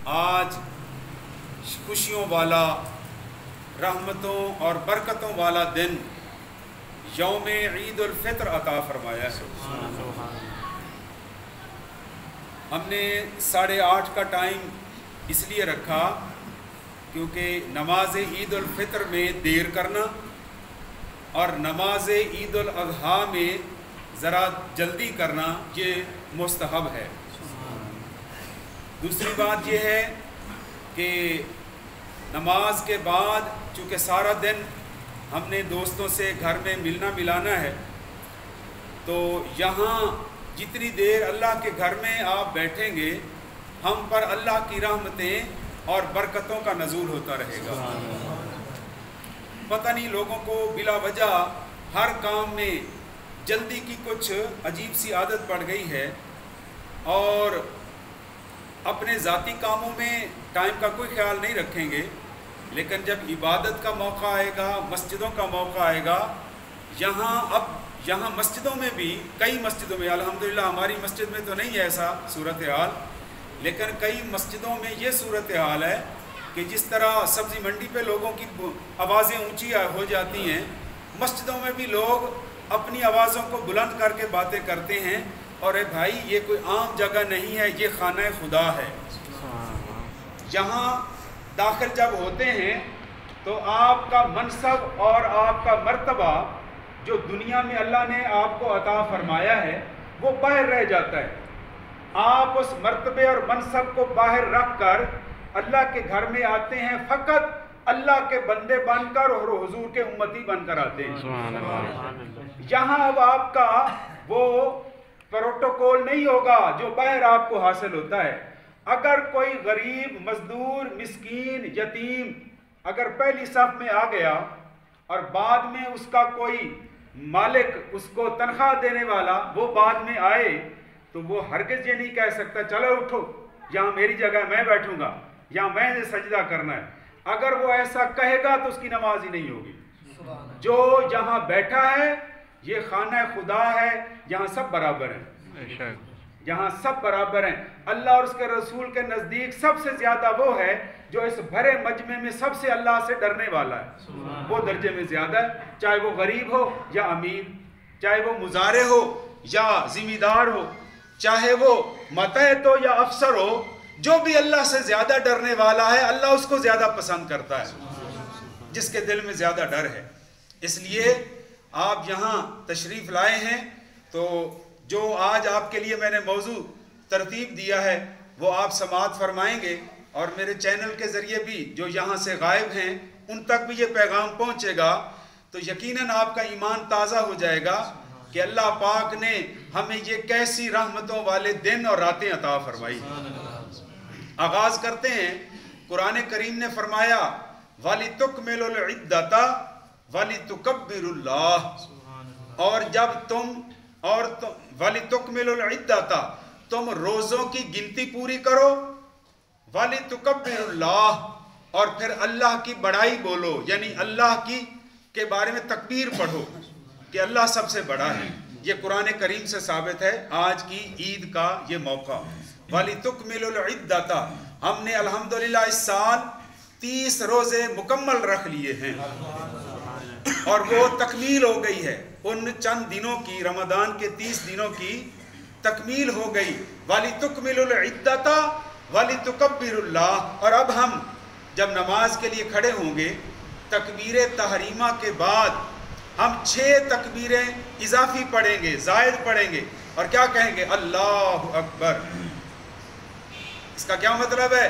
آج خوشیوں والا، رحمتوں اور برکتوں والا دن یوم عید الفطر عطا فرمایا ہے۔ ہم نے 8:30 کا ٹائم اس لیے رکھا کیونکہ نماز عید الفطر میں دیر کرنا اور نماز عید الاضحیٰ میں ذرا جلدی کرنا یہ مستحب ہے۔ دوسری بات یہ ہے کہ نماز کے بعد چونکہ سارا دن ہم نے دوستوں سے گھر میں ملنا ملانا ہے، تو یہاں جتنی دیر اللہ کے گھر میں آپ بیٹھیں گے ہم پر اللہ کی رحمتیں اور برکتوں کا نزول ہوتا رہے گا۔ پتہ نہیں لوگوں کو بلا وجہ ہر کام میں جلدی کی کچھ عجیب سی عادت پڑ گئی ہے، اور اپنے ذاتی کاموں میں ٹائم کا کوئی خیال نہیں رکھیں گے، لیکن جب عبادت کا موقع آئے گا، مسجدوں کا موقع آئے گا، یہاں مسجدوں میں بھی، کئی مسجدوں میں، الحمدللہ ہماری مسجد میں تو نہیں ہے ایسا صورتحال، لیکن کئی مسجدوں میں یہ صورتحال ہے کہ جس طرح سبزی منڈی پہ لوگوں کی آوازیں اونچی ہو جاتی ہیں، مسجدوں میں بھی لوگ اپنی آوازوں کو بلند کر کے باتیں کرتے ہیں، اور اے بھائی یہ کوئی عام جگہ نہیں ہے، یہ خانہ خدا ہے۔ یہاں داخل جب ہوتے ہیں تو آپ کا منصب اور آپ کا مرتبہ جو دنیا میں اللہ نے آپ کو عطا فرمایا ہے وہ باہر رہ جاتا ہے۔ آپ اس مرتبے اور منصب کو باہر رکھ کر اللہ کے گھر میں آتے ہیں، فقط اللہ کے بندے بن کر اور حضور کے امتی بن کر آتے ہیں۔ یہاں اب آپ کا وہ پروٹوکول نہیں ہوگا جو باہر آپ کو حاصل ہوتا ہے۔ اگر کوئی غریب، مزدور، مسکین، یتیم اگر پہلی صف میں آ گیا اور بعد میں اس کا کوئی مالک اس کو تنخواہ دینے والا وہ بعد میں آئے تو وہ ہرگز یہ نہیں کہہ سکتا چلو اٹھو یہاں میری جگہ میں بیٹھوں گا، یہاں میں نے سجدہ کرنا ہے۔ اگر وہ ایسا کہے گا تو اس کی نماز ہی نہیں ہوگی۔ جو یہاں بیٹھا ہے یہ خانہ خدا ہے، یہاں سب برابر ہیں، یہاں سب برابر ہیں۔ اللہ اور اس کے رسول کے نزدیک سب سے زیادہ وہ ہے جو اس بھرے مجمع میں سب سے اللہ سے ڈرنے والا ہے، وہ درجے میں زیادہ ہے، چاہے وہ غریب ہو یا امیر، چاہے وہ مزارع ہو یا ذمہ دار ہو، چاہے وہ ماتحت ہو یا افسر ہو، جو بھی اللہ سے زیادہ ڈرنے والا ہے اللہ اس کو زیادہ پسند کرتا ہے، جس کے دل میں زیادہ ڈر ہے۔ اس لیے آپ یہاں تشریف لائے ہیں تو جو آج آپ کے لیے میں نے موضوع ترتیب دیا ہے وہ آپ سماعت فرمائیں گے، اور میرے چینل کے ذریعے بھی جو یہاں سے غائب ہیں ان تک بھی یہ پیغام پہنچے گا، تو یقیناً آپ کا ایمان تازہ ہو جائے گا کہ اللہ پاک نے ہمیں یہ کیسی رحمتوں والے دن اور راتیں عطا فرمائی۔ آغاز کرتے ہیں، قرآن کریم نے فرمایا وَلِتُكْمِلُوا الْعِدَّةَ وَلِتُكَبِّرُوا اللَّهَ، اور جب تم وَلِتُكْمِلُوا الْعِدَّةَ تم روزوں کی گنتی پوری کرو، وَلِتُكَبِّرُوا اللَّهَ اور پھر اللہ کی بڑائی بولو، یعنی اللہ کی کے بارے میں تکبیر پڑھو کہ اللہ سب سے بڑا ہے۔ یہ قرآن کریم سے ثابت ہے آج کی عید کا یہ موقع۔ وَلِتُكْمِلُوا الْعِدَّةَ ہم نے الحمدللہ اس سال 30 روزے مکمل رکھ لیے ہیں، اور وہ تکمیل ہو گئی ہے، ان چند دنوں کی، رمضان کے 30 دنوں کی تکمیل ہو گئی۔ وَلِتُكْمِلُوا الْعِدَّةَ وَلِتُكَبِّرُوا اللَّهَ، اور اب ہم جب نماز کے لیے کھڑے ہوں گے تکبیر تحریمہ کے بعد ہم 6 تکبیریں اضافی پڑھیں گے، زائد پڑھیں گے، اور کیا کہیں گے؟ اللہ اکبر۔ اس کا کیا مطلب ہے؟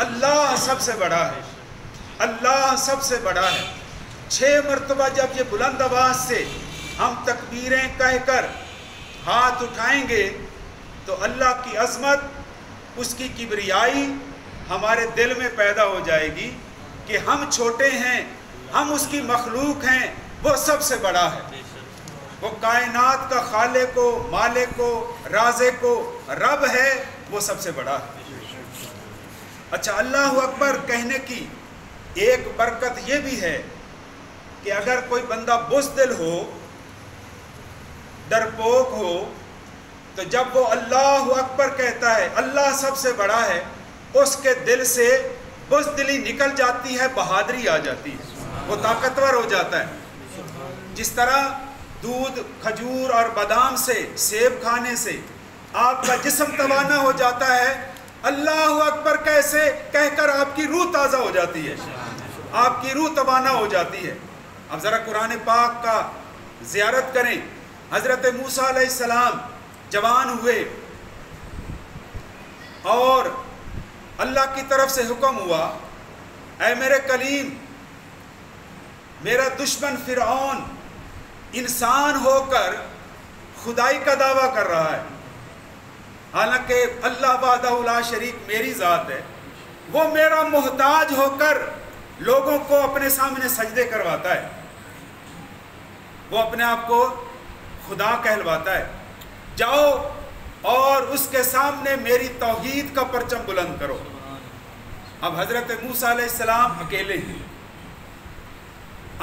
اللہ سب سے بڑا ہے، اللہ سب سے بڑا ہے۔ 6 مرتبہ جب یہ بلند آواز سے ہم تکبیریں کہہ کر ہاتھ اٹھائیں گے تو اللہ کی عظمت، اس کی کبریائی ہمارے دل میں پیدا ہو جائے گی کہ ہم چھوٹے ہیں، ہم اس کی مخلوق ہیں، وہ سب سے بڑا ہے، وہ کائنات کا خالق و مالک و رازق و رب ہے، وہ سب سے بڑا ہے۔ اچھا، اللہ اکبر کہنے کی ایک برکت یہ بھی ہے کہ اگر کوئی بندہ بزدل ہو، ڈرپوک ہو، تو جب وہ اللہ اکبر کہتا ہے اللہ سب سے بڑا ہے، اس کے دل سے بزدلی نکل جاتی ہے، بہادری آ جاتی ہے، وہ طاقتور ہو جاتا ہے۔ جس طرح دودھ، کھجور اور بادام سے، سیب کھانے سے آپ کا جسم توانا ہو جاتا ہے، اللہ اکبر کیسے کہہ کر آپ کی روح تازہ ہو جاتی ہے، آپ کی روح توانا ہو جاتی ہے۔ اب ذرا قرآن پاک کا زیارت کریں۔ حضرت موسیٰ علیہ السلام جوان ہوئے اور اللہ کی طرف سے حکم ہوا، اے میرے کلیم، میرا دشمن فرعون انسان ہو کر خدائی کا دعویٰ کر رہا ہے، حالانکہ اللہ وحدہ لا شریک میری ذات ہے، وہ میرا محتاج ہو کر لوگوں کو اپنے سامنے سجدے کرواتا ہے، وہ اپنے آپ کو خدا کہلواتا ہے، جاؤ اور اس کے سامنے میری توحید کا پرچم بلند کرو۔ اب حضرت موسیٰ علیہ السلام اکیلے ہیں،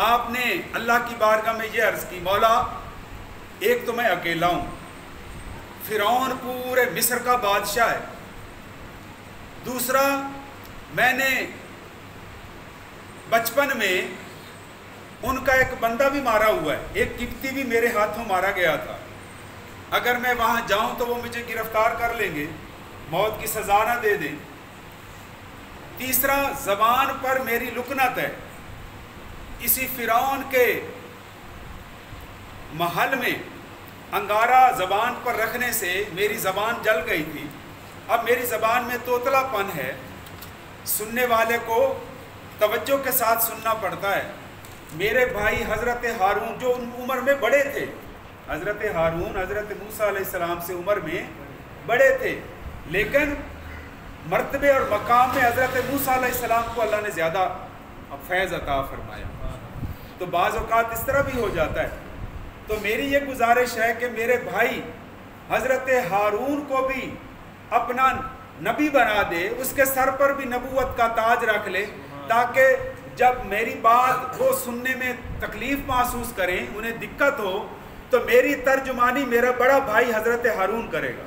آپ نے اللہ کی بارگاہ میں یہ عرض کی، مولا ایک تو میں اکیلا ہوں، فرعون پورے مصر کا بادشاہ ہے، دوسرا میں نے بچپن میں ان کا ایک بندہ بھی مارا ہوا ہے، ایک قبطی بھی میرے ہاتھوں مارا گیا تھا، اگر میں وہاں جاؤں تو وہ مجھے گرفتار کر لیں گے، موت کی سزا نہ دے دیں، تیسرا زبان پر میری لکنت ہے، اسی فرعون کے محل میں انگارہ زبان پر رکھنے سے میری زبان جل گئی تھی، اب میری زبان میں توتلا پن ہے، سننے والے کو توجہ کے ساتھ سننا پڑتا ہے۔ میرے بھائی حضرت ہارون جو عمر میں بڑے تھے، حضرت ہارون حضرت موسیٰ علیہ السلام سے عمر میں بڑے تھے، لیکن مرتبے اور مقام میں حضرت موسیٰ علیہ السلام کو اللہ نے زیادہ فیض عطا فرمایا، تو بعض اوقات اس طرح بھی ہو جاتا ہے۔ تو میری یہ گزارش ہے کہ میرے بھائی حضرت ہارون کو بھی اپنا نبی بنا دے، اس کے سر پر بھی نبوت کا تاج رکھ لے، تاکہ جب میری بات وہ سننے میں تکلیف محسوس کریں، انہیں دقت ہو، تو میری ترجمانی میرا بڑا بھائی حضرت ہارون کرے گا۔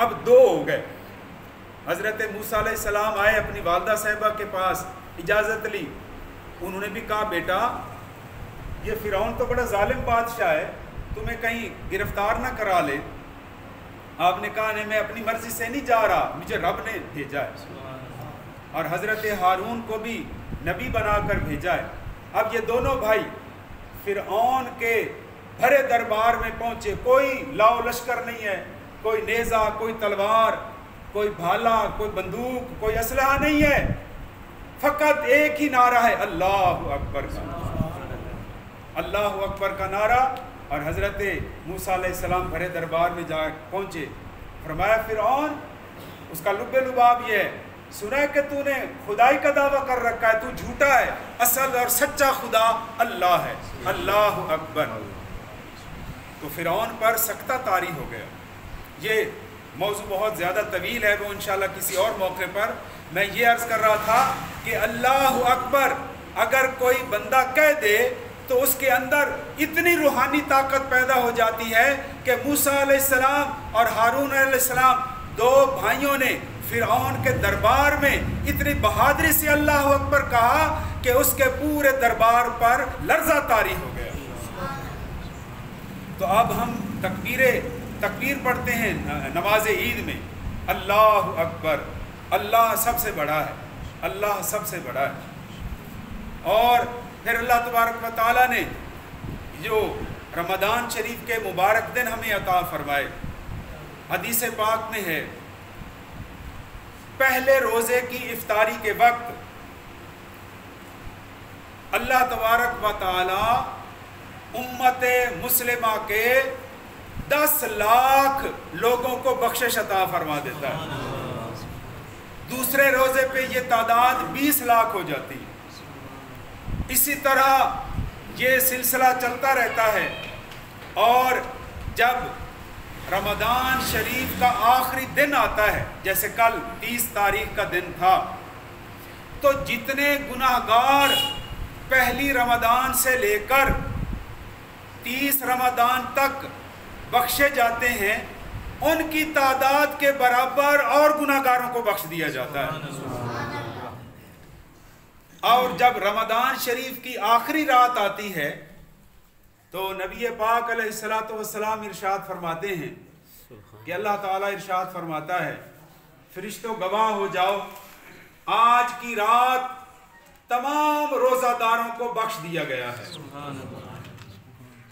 اب دو ہو گئے، حضرت موسیٰ علیہ السلام آئے اپنی والدہ صاحبہ کے پاس، اجازت لی، انہوں نے بھی کہا بیٹا یہ فرعون تو بڑا ظالم بادشاہ ہے، تمہیں کہیں گرفتار نہ کرا لے۔ آپ نے کہا نہیں، میں اپنی مرضی سے نہیں جا رہا، مجھے رب نے بھیجا ہے، اور حضرت ہارون کو بھی نبی بنا کر بھیجا ہے۔ اب یہ دونوں بھائی فرعون کے بھرے دربار میں پہنچے، کوئی لاؤ لشکر نہیں ہے، کوئی نیزہ، کوئی تلوار، کوئی بھالا، کوئی بندوق، کوئی اسلحہ نہیں ہے، فقط ایک ہی نعرہ ہے، اللہ اکبر کا، اللہ اکبر کا نعرہ۔ اور حضرت موسیٰ علیہ السلام بھرے دربار میں جا پہنچے، فرمایا فرعون، اس کا لب لباب یہ ہے، سنا ہے کہ تو نے خدائی کا دعویٰ کر رکھا ہے، تو جھوٹا ہے، اصل اور سچا خدا اللہ ہے، اللہ اکبر۔ تو فرعون پر سختہ طاری ہو گیا۔ یہ موضوع بہت زیادہ طویل ہے، وہ انشاءاللہ کسی اور موقع پر۔ میں یہ عرض کر رہا تھا کہ اللہ اکبر اگر کوئی بندہ کہہ دے تو اس کے اندر اتنی روحانی طاقت پیدا ہو جاتی ہے کہ موسیٰ علیہ السلام اور ہارون علیہ السلام دو بھائیوں نے فرعون کے دربار میں اتنی بہادری سے اللہ اکبر کہا کہ اس کے پورے دربار پر لرزہ طاری ہو گیا۔ تو اب ہم تکبیر پڑھتے ہیں نماز عید میں، اللہ اکبر، اللہ سب سے بڑا ہے، اللہ سب سے بڑا ہے۔ اور پھر اللہ تبارک و تعالیٰ نے جو رمضان شریف کے مبارک دن ہمیں عطا فرمائے، حدیث پاک میں ہے پہلے روزے کی افطاری کے وقت اللہ تبارک و تعالیٰ امت مسلمہ کے 10 لاکھ لوگوں کو بخشش عطا فرما دیتا ہے، دوسرے روزے پہ یہ تعداد 20 لاکھ ہو جاتی ہے۔ اسی طرح یہ سلسلہ چلتا رہتا ہے، اور جب رمضان شریف کا آخری دن آتا ہے، جیسے کل 30 تاریخ کا دن تھا، تو جتنے گناہگار پہلی رمضان سے لے کر 30 رمضان تک بخشے جاتے ہیں، ان کی تعداد کے برابر اور گناہگاروں کو بخش دیا جاتا ہے۔ اور جب رمضان شریف کی آخری رات آتی ہے تو نبی پاک علیہ الصلوۃ والسلام ارشاد فرماتے ہیں کہ اللہ تعالیٰ ارشاد فرماتا ہے فرشتوں گواہ ہو جاؤ، آج کی رات تمام روزہ داروں کو بخش دیا گیا ہے۔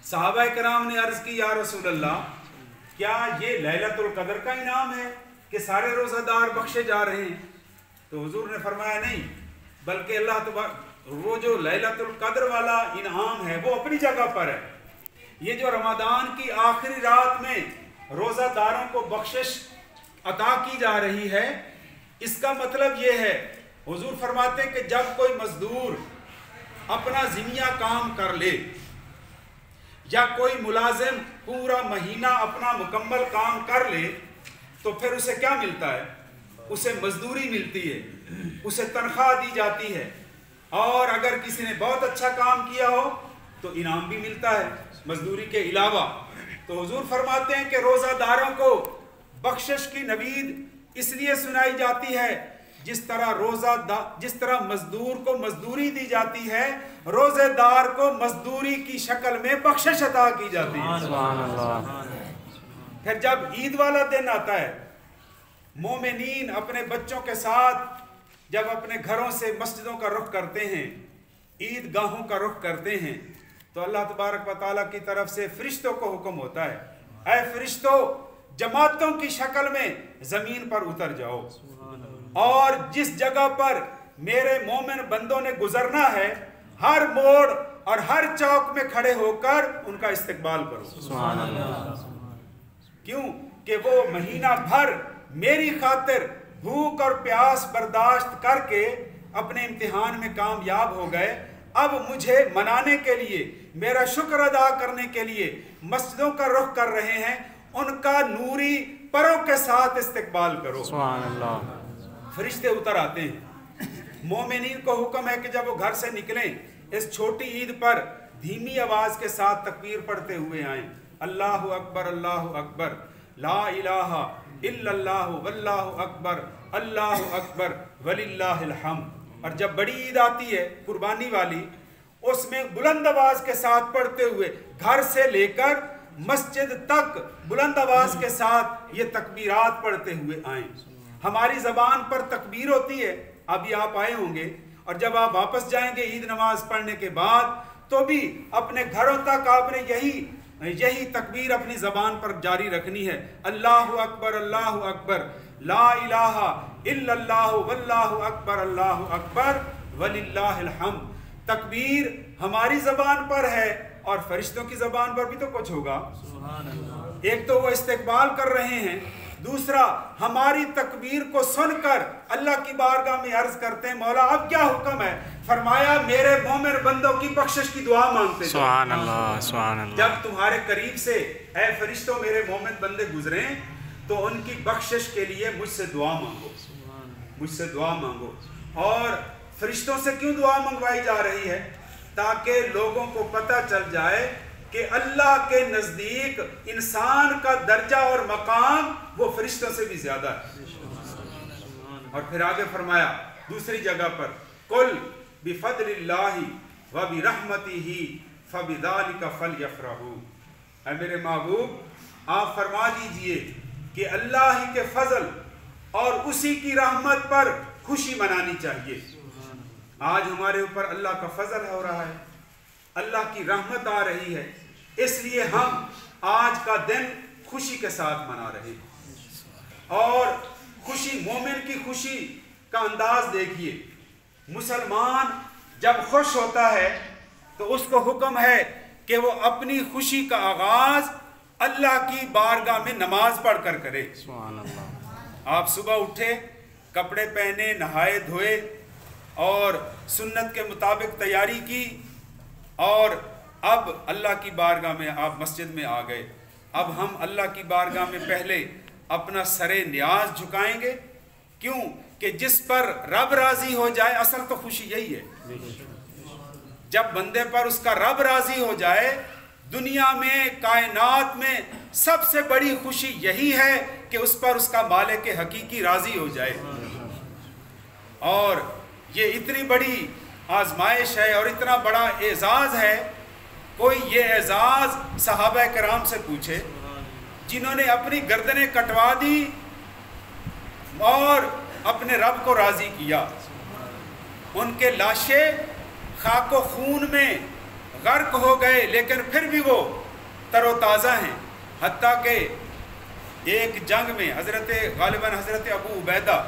صحابہ کرام نے عرض کی یا رسول اللہ کیا یہ لیلۃ القدر کا انعام ہے کہ سارے روزہ دار بخشے جا رہے ہیں؟ تو حضور نے فرمایا نہیں، بلکہ اللہ تبارک وہ جو لیلۃ القدر والا انعام ہے وہ اپنی جگہ پر ہے۔ یہ جو رمضان کی آخری رات میں روزہ داروں کو بخشش عطا کی جا رہی ہے، اس کا مطلب یہ ہے، حضور فرماتے ہیں کہ جب کوئی مزدور اپنا ذمیہ کام کر لے یا کوئی ملازم پورا مہینہ اپنا مکمل کام کر لے تو پھر اسے کیا ملتا ہے؟ اسے مزدوری ملتی ہے، اسے تنخواہ دی جاتی ہے، اور اگر کسی نے بہت اچھا کام کیا ہو تو انعام بھی ملتا ہے مزدوری کے علاوہ۔ تو حضور فرماتے ہیں کہ روزہ داروں کو بخشش کی نوید اس لیے سنائی جاتی ہے جس طرح مزدور کو مزدوری دی جاتی ہے، روزے دار کو مزدوری کی شکل میں بخشش عطا کی جاتی ہے۔ سبحان اللہ۔ پھر جب عید والا دن آتا ہے، مومنین اپنے بچوں کے ساتھ جب اپنے گھروں سے مسجدوں کا رخ کرتے ہیں، عید گاہوں کا رخ کرتے ہیں، تو اللہ تبارک و تعالیٰ کی طرف سے فرشتوں کو حکم ہوتا ہے اے فرشتوں جماعتوں کی شکل میں زمین پر اتر جاؤ، اور جس جگہ پر میرے مومن بندوں نے گزرنا ہے ہر موڑ اور ہر چوک میں کھڑے ہو کر ان کا استقبال کرو۔ سبحان اللہ۔ کیوں کہ وہ مہینہ بھر میری خاطر بھوک اور پیاس برداشت کر کے اپنے امتحان میں کامیاب ہو گئے، اب مجھے منانے کے لیے، میرا شکر ادا کرنے کے لیے مسجدوں کا رخ کر رہے ہیں، ان کا نوری پروں کے ساتھ استقبال کرو۔ سبحان اللہ۔ فرشتے اتر آتے ہیں، مومنین کو حکم ہے کہ جب وہ گھر سے نکلیں اس چھوٹی عید پر دھیمی آواز کے ساتھ تکبیر پڑھتے ہوئے آئیں، اللہ اکبر اللہ اکبر، لا الہ الا اللہ واللہ اکبر، اللہ اکبر وللہ الحمد۔ اور جب بڑی عید آتی ہے قربانی والی، اس میں بلند آواز کے ساتھ پڑھتے ہوئے گھر سے لے کر مسجد تک بلند آواز کے ساتھ یہ تکبیرات پڑھتے ہوئے آئیں۔ ہماری زبان پر تکبیر ہوتی ہے، ابھی آپ آئے ہوں گے، اور جب آپ واپس جائیں گے عید نماز پڑھنے کے بعد تو بھی اپنے گھروں تک آپ نے یہی تکبیر اپنی زبان پر جاری رکھنی ہے، اللہ اکبر لا الہ الا اللہ واللہ اکبر اللہ اکبر وللہ الحمد۔ تکبیر ہماری زبان پر ہے اور فرشتوں کی زبان پر بھی تو کچھ ہوگا۔ ایک تو وہ استقبال کر رہے ہیں، دوسرا ہماری تکبیر کو سن کر اللہ کی بارگاہ میں عرض کرتے ہیں مولا اب کیا حکم ہے؟ فرمایا میرے مومن بندوں کی بخشش کی دعا مانگتے ہیں۔ سبحان اللہ سبحان اللہ۔ جب تمہارے قریب سے اے فرشتوں میرے مومن بندے گزریں تو ان کی بخشش کے لیے مجھ سے دعا مانگو، مجھ سے دعا مانگو۔ اور فرشتوں سے کیوں دعا منگوائی جا رہی ہے؟ تاکہ لوگوں کو پتہ چل جائے کہ اللہ کے نزدیک انسان کا درجہ اور مقام وہ فرشتوں سے بھی زیادہ ہے۔ اور پھر آگے فرمایا دوسری جگہ پر قل بفضل اللہ وبرحمتہ فبذلک فلیفرحوا، اے میرے محبوب آپ فرما دیجئے کہ اللہ ہی کے فضل اور اسی کی رحمت پر خوشی منانی چاہیے۔ آج ہمارے اوپر اللہ کا فضل ہو رہا ہے، اللہ کی رحمت آ رہی ہے، اس لیے ہم آج کا دن خوشی کے ساتھ منا رہے ہیں۔ اور خوشی، مومن کی خوشی کا انداز دیکھیے، مسلمان جب خوش ہوتا ہے تو اس کو حکم ہے کہ وہ اپنی خوشی کا آغاز اللہ کی بارگاہ میں نماز پڑھ کر کرے۔ آپ صبح اٹھے، کپڑے پہنے، نہائے دھوئے اور سنت کے مطابق تیاری کی، اور اب اللہ کی بارگاہ میں آپ مسجد میں آ گئے۔ اب ہم اللہ کی بارگاہ میں پہلے اپنا سر نیاز جھکائیں گے، کیوں کہ جس پر رب راضی ہو جائے، اصل تو خوشی یہی ہے، جب بندے پر اس کا رب راضی ہو جائے، دنیا میں کائنات میں سب سے بڑی خوشی یہی ہے کہ اس پر اس کا مالک حقیقی راضی ہو جائے. اور یہ اتنی بڑی آزمائش ہے اور اتنا بڑا اعزاز ہے. کوئی یہ اعزاز صحابہ کرام سے پوچھے جنہوں نے اپنی گردنیں کٹوا دی اور اپنے رب کو راضی کیا. ان کے لاشیں خاک و خون میں غرق ہو گئے لیکن پھر بھی وہ تر و تازہ ہیں. حتیٰ کہ ایک جنگ میں غالباً حضرت ابو عبیدہ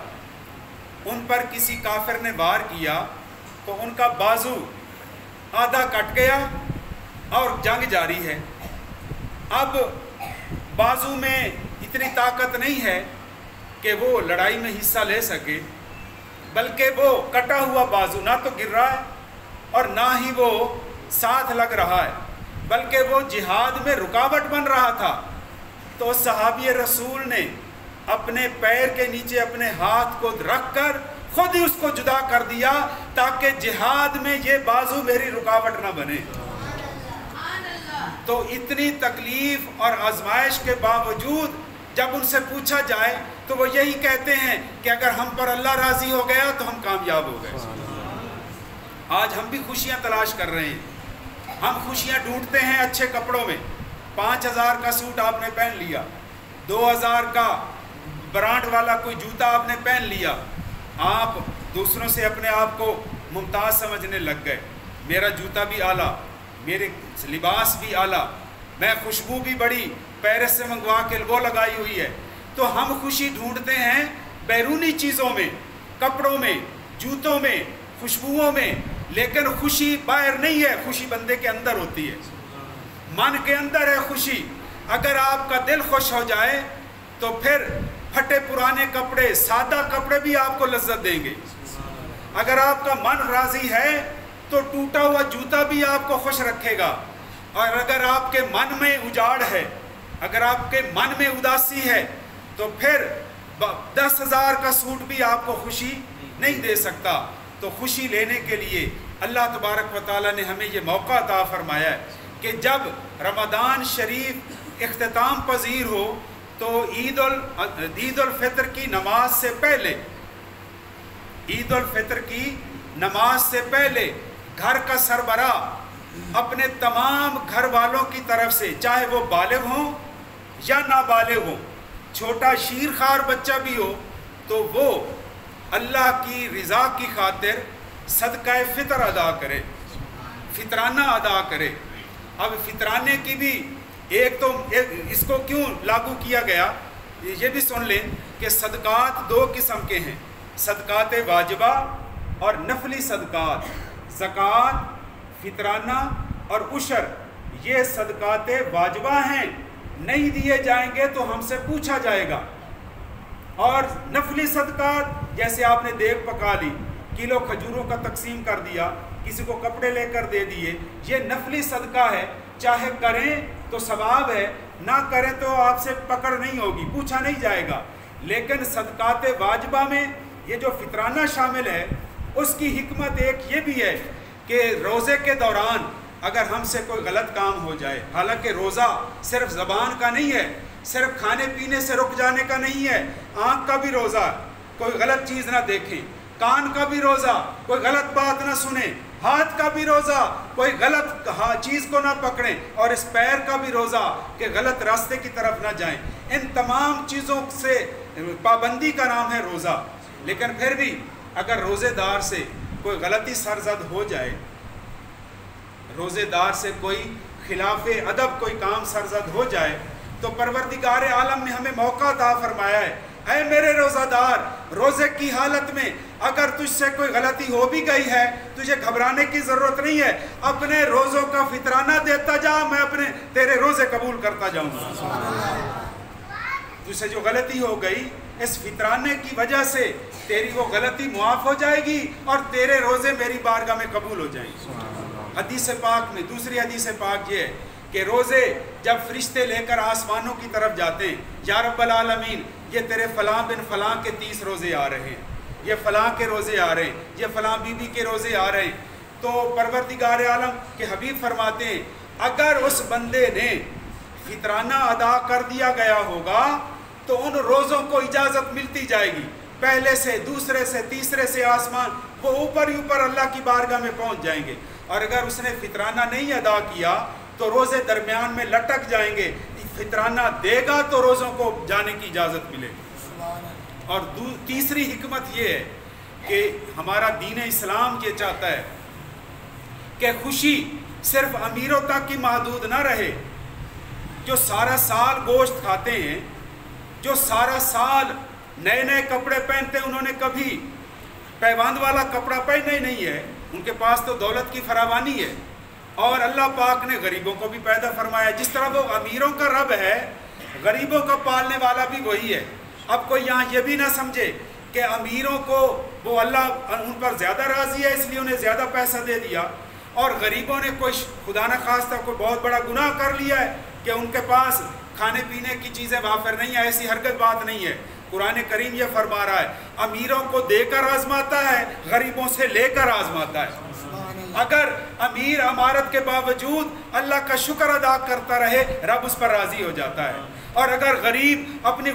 ان پر کسی کافر نے وار کیا تو ان کا بازو آدھا کٹ گیا اور جنگ جاری ہے. اب بازو میں اتنی طاقت نہیں ہے کہ وہ لڑائی میں حصہ لے سکے، بلکہ وہ کٹا ہوا بازو نہ تو گر رہا ہے اور نہ ہی وہ ساتھ لگ رہا ہے، بلکہ وہ جہاد میں رکاوٹ بن رہا تھا. تو صحابی رسول نے اپنے پیر کے نیچے اپنے ہاتھ کو رکھ کر خود ہی اس کو جدا کر دیا تاکہ جہاد میں یہ بازو میری رکاوٹ نہ بنے. تو اتنی تکلیف اور آزمائش کے باوجود جب ان سے پوچھا جائے تو وہ یہی کہتے ہیں کہ اگر ہم پر اللہ راضی ہو گیا تو ہم کامیاب ہو گئے. آج ہم بھی خوشیاں تلاش کر رہے ہیں. ہم خوشیاں ڈھونڈتے ہیں اچھے کپڑوں میں. 5,000 کا سوٹ آپ نے پہن لیا، 2,000 کا برانڈ والا کوئی جوتا آپ نے پہن لیا. آپ دوسروں سے اپنے آپ کو ممتاز سمجھنے لگ گئے. میرا جوتا بھی اعلیٰ، میرے لباس بھی اعلیٰ، میں خوشبو بھی بڑی پیرس سے منگوا کے وہ لگائی ہوئی ہے. تو ہم خوشی ڈھونڈتے ہیں بیرونی چیزوں میں، کپڑوں میں، جوتوں میں، خوشبوؤں میں، لیکن خوشی باہر نہیں ہے، خوشی بندے کے اندر ہوتی ہے، من کے اندر ہے خوشی. اگر آپ کا دل خوش ہو جائے تو پھر پھٹے پرانے کپڑے، سادہ کپڑے بھی آپ کو لذت دیں گے. اگر آپ کا من راضی ہے تو ٹوٹا ہوا جوتا بھی آپ کو خوش رکھے گا. اور اگر آپ کے من میں اجاڑ ہے، اگر آپ کے من میں اداسی ہے تو پھر 10,000 کا سوٹ بھی آپ کو خوشی نہیں دے سکتا. تو خوشی لینے کے لیے اللہ تبارک و تعالیٰ نے ہمیں یہ موقع عطا فرمایا ہے کہ جب رمضان شریف اختتام پذیر ہو تو عید الفطر کی نماز سے پہلے، عید الفطر کی نماز سے پہلے گھر کا سربراہ اپنے تمام گھر والوں کی طرف سے، چاہے وہ بالغ ہوں یا نابالغ ہوں، چھوٹا شیرخوار بچہ بھی ہو، تو وہ اللہ کی رضا کی خاطر صدقہ فطر ادا کرے، فطرانہ ادا کرے. اب فطرانے کی بھی اس کو کیوں لاگو کیا گیا یہ بھی سن لیں کہ صدقات 2 قسم کے ہیں، صدقات واجبہ اور نفلی صدقات. زکوٰۃ، فطرانہ اور عشر یہ صدقات واجبہ ہیں، نہیں دیے جائیں گے تو ہم سے پوچھا جائے گا. اور نفلی صدقات جیسے آپ نے دیگ پکا لی، کلو کھجوروں کا تقسیم کر دیا، کسی کو کپڑے لے کر دے دیے، یہ نفلی صدقہ ہے. چاہے کریں تو ثواب ہے، نہ کریں تو آپ سے پکڑ نہیں ہوگی، پوچھا نہیں جائے گا. لیکن صدقات واجبہ میں یہ جو فطرانہ شامل ہے اس کی حکمت ایک یہ بھی ہے کہ روزے کے دوران اگر ہم سے کوئی غلط کام ہو جائے، حالانکہ روزہ صرف زبان کا نہیں ہے، صرف کھانے پینے سے رک جانے کا نہیں ہے، آنکھ کا بھی روزہ، کوئی غلط چیز نہ دیکھیں، کان کا بھی روزہ، کوئی غلط بات نہ سنیں، ہاتھ کا بھی روزہ، کوئی غلط چیز کو نہ پکڑیں، اور اس پیر کا بھی روزہ کہ غلط راستے کی طرف نہ جائیں. ان تمام چیزوں سے پابندی کا نام ہے روزہ. لیکن پھر بھی اگر روزے دار سے کوئی غلطی سرزد ہو جائے، روزے دار سے کوئی خلاف ادب کوئی کام سرزد ہو جائے، تو پروردگار عالم نے ہمیں موقع عطا فرمایا ہے، اے میرے روزہ دار، روزے کی حالت میں اگر تجھ سے کوئی غلطی ہو بھی گئی ہے تجھے گھبرانے کی ضرورت نہیں ہے، اپنے روزوں کا فطرانہ دیتا جا، میں تیرے روزے قبول کرتا جاؤں گا. تجھ سے جو غلطی ہو گئی اس فطرانے کی وجہ سے تیری وہ غلطی معاف ہو جائے گی اور تیرے روزے میری بارگاہ میں قبول ہو جائیں گے. حدیث پاک میں دوسری حدیث پاک یہ ہے کہ روزے جب فرشتے لے کر آسمانوں کی طرف جاتے ہیں، یا رب العالمین یہ تیرے فلاں بن فلاں کے 30 روزے آ رہے ہیں، یہ فلاں کے روزے آ رہے ہیں، یہ فلاں بی بی کے روزے آ رہے ہیں، تو پروردگار عالم کے حبیب فرماتے ہیں اگر اس بندے نے فطرانہ ادا کر دیا گیا ہوگا تو ان روزوں کو اجازت ملتی جائے گی، پہلے سے، دوسرے سے، تیسرے سے آسمان، وہ اوپر ہی اوپر اللہ کی بارگاہ میں پہنچ جائیں گے۔ اور اگر اس نے فطرانہ نہیں ادا کیا تو روزے درمیان میں لٹک جائیں گے، فطرانہ دے گا تو روزوں کو جانے کی اجازت ملے گی۔ اور تیسری حکمت یہ ہے کہ ہمارا دین اسلام یہ چاہتا ہے کہ خوشی صرف امیروں تک ہی محدود نہ رہے۔ جو سارا سال گوشت کھاتے ہیں، جو سارا سال نئے نئے کپڑے پہنتے ہیں، انہوں نے کبھی پیوند والا کپڑا پہنا ہی نہیں ہے، ان کے پاس تو دولت کی فراوانی ہے۔ اور اللہ پاک نے غریبوں کو بھی پیدا فرمایا، جس طرح وہ امیروں کا رب ہے، غریبوں کا پالنے والا بھی وہی ہے۔ اب کوئی یہاں یہ بھی نہ سمجھے کہ امیروں کو وہ اللہ ان پر زیادہ راضی ہے اس لیے انہیں زیادہ پیسہ دے دیا، اور غریبوں نے کوئی خدا نہ خواستہ کوئی بہت بڑا گناہ کر لیا ہے کہ ان کے پاس کھانے پینے کی چیزیں وافر نہیں ہیں۔ ایسی ہرگز بات نہیں ہے۔ قرآن کریم یہ فرما رہا ہے امیروں کو دے کر آزماتا ہے، غریبوں سے لے کر آزماتا ہے۔ اگر امیر امارت کے باوجود اللہ کا شکر ادا کرتا رہے، رب اس پر راضی ہو جاتا ہے۔ اور اگر غریب اپنی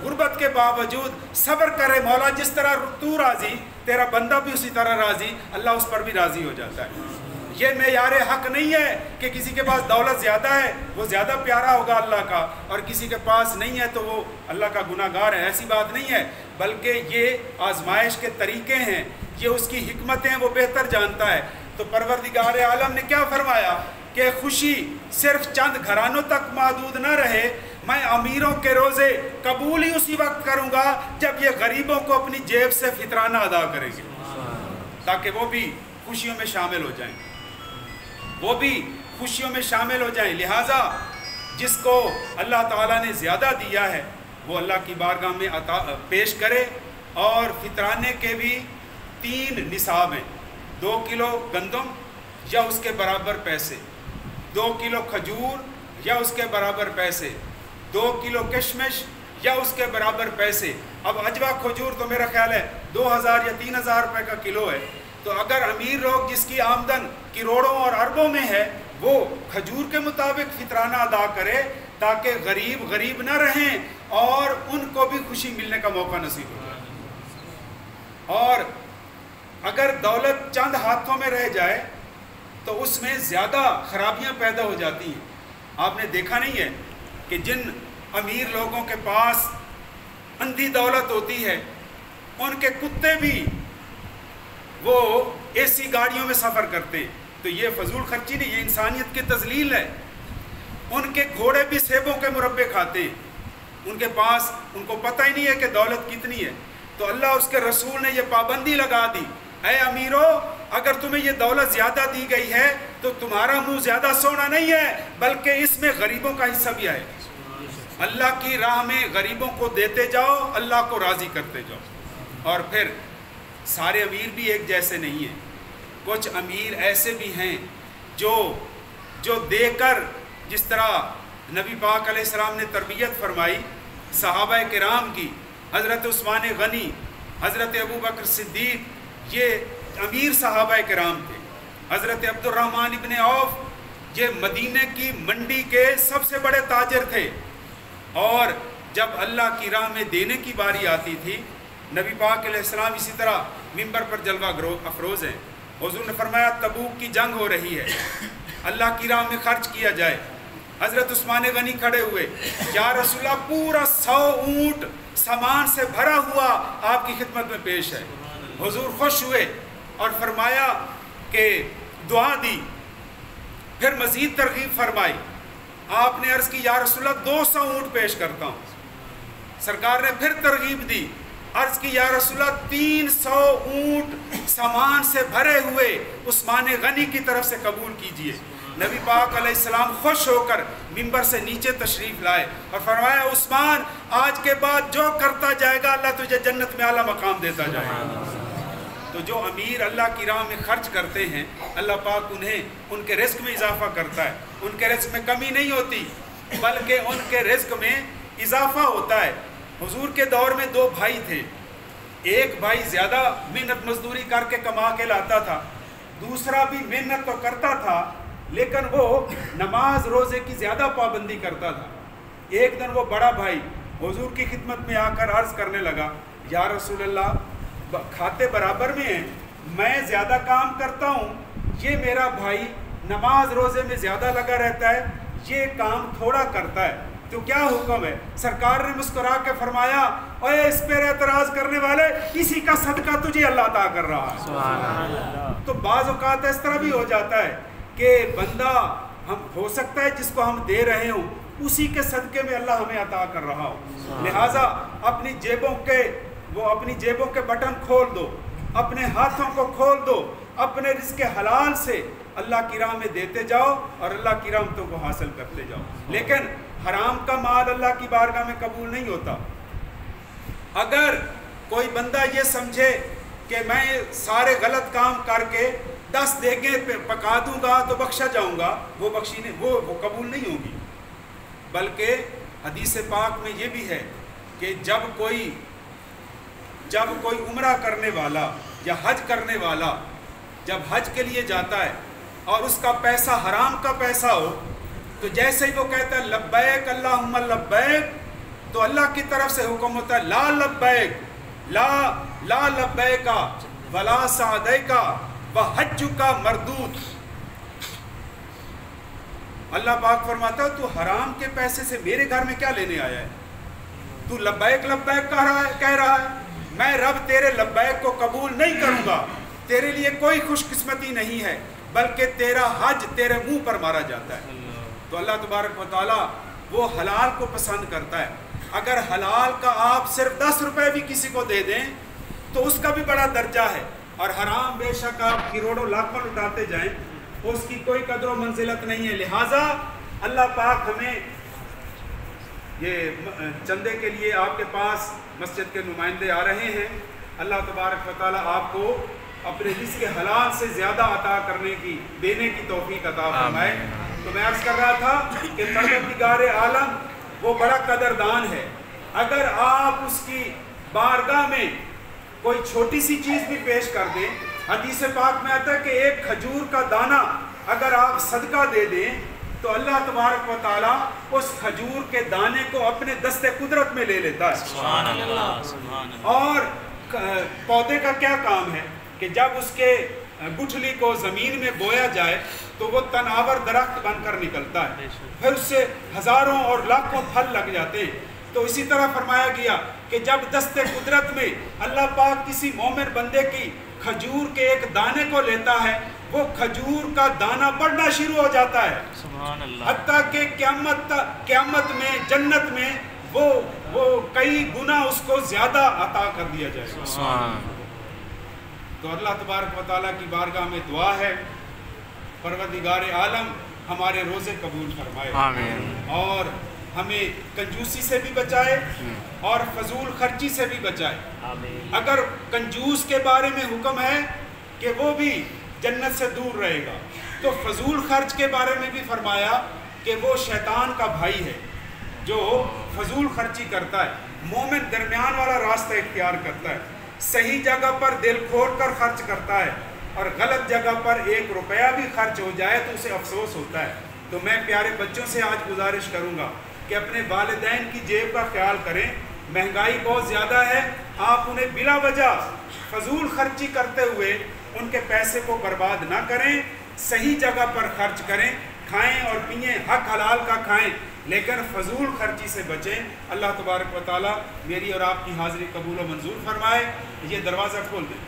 غربت کے باوجود صبر کرے، مولا جس طرح تو راضی، تیرا بندہ بھی اسی طرح راضی، اللہ اس پر بھی راضی ہو جاتا ہے۔ یہ معیار حق نہیں ہے کہ کسی کے پاس دولت زیادہ ہے وہ زیادہ پیارا ہوگا اللہ کا، اور کسی کے پاس نہیں ہے تو وہ اللہ کا گناہ گار ہے، ایسی بات نہیں ہے۔ بلکہ یہ آزمائش کے طریقے ہیں، یہ اس کی حکمتیں وہ بہتر جانتا ہے۔ تو پروردگار عالم نے کیا فرمایا کہ خوشی صرف چند گھرانوں تک محدود نہ رہے، میں امیروں کے روزے قبول ہی اسی وقت کروں گا جب یہ غریبوں کو اپنی جیب سے فطرانہ ادا کریں گے، تاکہ وہ بھی خوشیوں میں شامل ہو جائیں، وہ بھی خوشیوں میں شامل ہو جائیں۔ لہٰذا جس کو اللہ تعالیٰ نے زیادہ دیا ہے وہ اللہ کی بارگاہ میں پیش کرے۔ اور فطرانے کے بھی 3 نصاب ہیں، 2 کلو گندم یا اس کے برابر پیسے، 2 کلو کھجور یا اس کے برابر پیسے، 2 کلو کشمش یا اس کے برابر پیسے۔ اب اجوا کھجور تو میرا خیال ہے 2000 یا 3000 روپے کا کلو ہے، تو اگر امیر لوگ جس کی آمدن کروڑوں اور اربوں میں ہے وہ کھجور کے مطابق فطرانہ ادا کرے تاکہ غریب غریب نہ رہیں اور ان کو بھی خوشی ملنے کا موقع نصیب ہو جائے۔ اور اگر دولت چند ہاتھوں میں رہ جائے تو اس میں زیادہ خرابیاں پیدا ہو جاتی ہیں۔ آپ نے دیکھا نہیں ہے کہ جن امیر لوگوں کے پاس اندھی دولت ہوتی ہے ان کے کتے بھی وہ اے سی گاڑیوں میں سفر کرتے ہیں، تو یہ فضول خرچی نہیں، یہ انسانیت کی تذلیل ہے۔ ان کے گھوڑے بھی سیبوں کے مربے کھاتے ہیں، ان کے پاس ان کو پتہ ہی نہیں ہے کہ دولت کتنی ہے۔ تو اللہ اس کے رسول نے یہ پابندی لگا دی، اے امیرو اگر تمہیں یہ دولت زیادہ دی گئی ہے تو تمہارا منہ زیادہ سونا نہیں ہے بلکہ اس میں غریبوں کا حصہ بھی ہے۔ اللہ کی راہ میں غریبوں کو دیتے جاؤ، اللہ کو راضی کرتے جاؤ۔ اور پھر سارے امیر بھی ایک جیسے نہیں ہیں، کچھ امیر ایسے بھی ہیں جو دے کر، جس طرح نبی پاک علیہ السلام نے تربیت فرمائی صحابہ کرام کی، حضرت عثمان غنی، حضرت ابو بکر صدیق، یہ امیر صحابہ کرام تھے۔ حضرت عبد الرحمن ابن عوف یہ مدینہ کی منڈی کے سب سے بڑے تاجر تھے، اور جب اللہ کی راہ میں دینے کی باری آتی تھی، نبی پاک علیہ السلام اسی طرح ممبر پر جلوہ افروز ہیں، حضور نے فرمایا تبوک کی جنگ ہو رہی ہے، اللہ کی راہ میں خرچ کیا جائے۔ حضرت عثمان غنی کھڑے ہوئے، یا رسول اللہ پورا 100 اونٹ سامان سے بھرا ہوا آپ کی خدمت میں پیش ہے۔ حضور خوش ہوئے اور فرمایا کہ دعا دی، پھر مزید ترغیب فرمائی۔ آپ نے عرض کی یا رسول اللہ 200 اونٹ پیش کرتا ہوں۔ سرکار نے پھر ترغیب دی، عرض کی یا رسول اللہ 300 اونٹ سامان سے بھرے ہوئے عثمان غنی کی طرف سے قبول کیجئے۔ نبی پاک علیہ السلام خوش ہو کر ممبر سے نیچے تشریف لائے اور فرمایا عثمان آج کے بعد جو کرتا جائے گا اللہ تجھے جنت میں اعلیٰ مقام دیتا جائے گا۔ تو جو امیر اللہ کی راہ میں خرچ کرتے ہیں اللہ پاک انہیں ان کے رزق میں اضافہ کرتا ہے، ان کے رزق میں کمی نہیں ہوتی بلکہ ان کے رزق میں اضافہ ہوتا ہے۔ حضور کے دور میں 2 بھائی تھے، ایک بھائی زیادہ محنت مزدوری کر کے کما کے لاتا تھا، دوسرا بھی محنت تو کرتا تھا لیکن وہ نماز روزے کی زیادہ پابندی کرتا تھا. ایک دن وہ بڑا بھائی حضور کی خدمت میں آ کر عرض کرنے لگا, یا رسول اللہ کھاتے برابر میں ہیں, میں زیادہ کام کرتا ہوں, یہ میرا بھائی نماز روزے میں زیادہ لگا رہتا ہے, یہ کام تھوڑا کرتا ہے, تو کیا حکم ہے؟ سرکار نے مسکرا کے فرمایا, اوے اس پر اعتراض کرنے والے, اسی کا صدقہ تجھے اللہ عطا کر رہا ہے. سبحان اللہ. تو بعض اوقات اس طرح بھی ہو جاتا ہے کہ بندہ ہم ہو سکتا ہے جس کو ہم دے رہے ہوں اسی کے صدقے میں اللہ ہمیں عطا کر رہا ہو. لہٰذا اپنی جیبوں کے بٹن کھول دو, اپنے ہاتھوں کو کھول دو, اپنے رزق حلال سے اللہ کی راہ میں دیتے جاؤ اور اللہ کی رحمتوں کو حاصل کرتے جاؤ. لیکن حرام کا مال اللہ کی بارگاہ میں قبول نہیں ہوتا. اگر کوئی بندہ یہ سمجھے کہ میں سارے غلط کام کر کے 10 دیگیں پکا دوں گا تو بخشا جاؤں گا, وہ قبول نہیں ہوگی. بلکہ حدیث پاک میں یہ بھی ہے کہ جب کوئی عمرہ کرنے والا یا حج کرنے والا جب حج کے لیے جاتا ہے اور اس کا پیسہ حرام کا پیسہ ہو, تو جیسے ہی وہ کہتا ہے لبیک اللہم لبیک, تو اللہ کی طرف سے حکم ہوتا ہے لا لبیک, لا لبیک ولا سعدیک وحجک مردود. اللہ پاک فرماتا ہے تو حرام کے پیسے سے میرے گھر میں کیا لینے آیا ہے؟ تو لبیک لبیک کہہ رہا ہے, میں رب تیرے لبیک کو قبول نہیں کروں گا, تیرے لیے کوئی خوش قسمتی نہیں ہے, بلکہ تیرا حج تیرے منہ پر مارا جاتا ہے. تو اللہ تبارک و تعالیٰ وہ حلال کو پسند کرتا ہے. اگر حلال کا آپ صرف 10 روپے بھی کسی کو دے دیں تو اس کا بھی بڑا درجہ ہے, اور حرام بے شک آپ کروڑوں لاکھوں لٹاتے جائیں اس کی کوئی قدر و منزلت نہیں ہے. لہٰذا اللہ پاک ہمیں یہ چندے کے لیے آپ کے پاس مسجد کے نمائندے آ رہے ہیں, اللہ تبارک و تعالیٰ آپ کو اپنے رزق حلال سے زیادہ عطا دینے کی توفیق عطا فرمائے. تو میں عرض کر رہا تھا کہ پروردگار عالم وہ بڑا قدردان ہے. اگر آپ اس کی بارگاہ میں کوئی چھوٹی سی چیز بھی پیش کر دیں, حدیث پاک میں آتا ہے کہ ایک کھجور کا دانہ اگر آپ صدقہ دے دیں تو اللہ تبارک و تعالیٰ اس کھجور کے دانے کو اپنے دست قدرت میں لے لیتا ہے. سبحان اللہ. اور پودے کا کیا کام ہے کہ جب اس کے گٹھلی کو زمین میں بویا جائے تو وہ تناور درخت بن کر نکلتا ہے, پھر اس سے ہزاروں اور لاکھوں پھل لگ جاتے ہیں. تو اسی طرح فرمایا گیا کہ جب دست قدرت میں اللہ پاک کسی مومن بندے کی کھجور کے ایک دانے کو لیتا ہے, وہ کھجور کا دانہ بڑھنا شروع ہو جاتا ہے, حتیٰ کہ قیامت میں جنت میں وہ کئی گنا اس کو زیادہ عطا کر دیا جائے گا. تو اللہ تبارک و تعالیٰ کی بارگاہ میں دعا ہے پروردگار عالم ہمارے روزے قبول فرمائے, اور ہمیں کنجوسی سے بھی بچائے اور فضول خرچی سے بھی بچائے. اگر کنجوس کے بارے میں حکم ہے کہ وہ بھی جنت سے دور رہے گا, تو فضول خرچ کے بارے میں بھی فرمایا کہ وہ شیطان کا بھائی ہے جو فضول خرچی کرتا ہے. مومن درمیان والا راستہ اختیار کرتا ہے, صحیح جگہ پر دل کھول کر خرچ کرتا ہے, اور غلط جگہ پر 1 روپیہ بھی خرچ ہو جائے تو اسے افسوس ہوتا ہے. تو میں پیارے بچوں سے آج گزارش کروں گا کہ اپنے والدین کی جیب کا خیال کریں. مہنگائی بہت زیادہ ہے, آپ انہیں بلا وجہ فضول خرچی کرتے ہوئے ان کے پیسے کو برباد نہ کریں, صحیح جگہ پر خرچ کریں, کھائیں اور پئیں, حق حلال کا کھائیں, لیکن فضول خرچی سے بچیں. اللہ تبارک و تعالیٰ میری اور آپ کی حاضری قبول و منظور فرمائے. یہ دروازہ کھول دیں.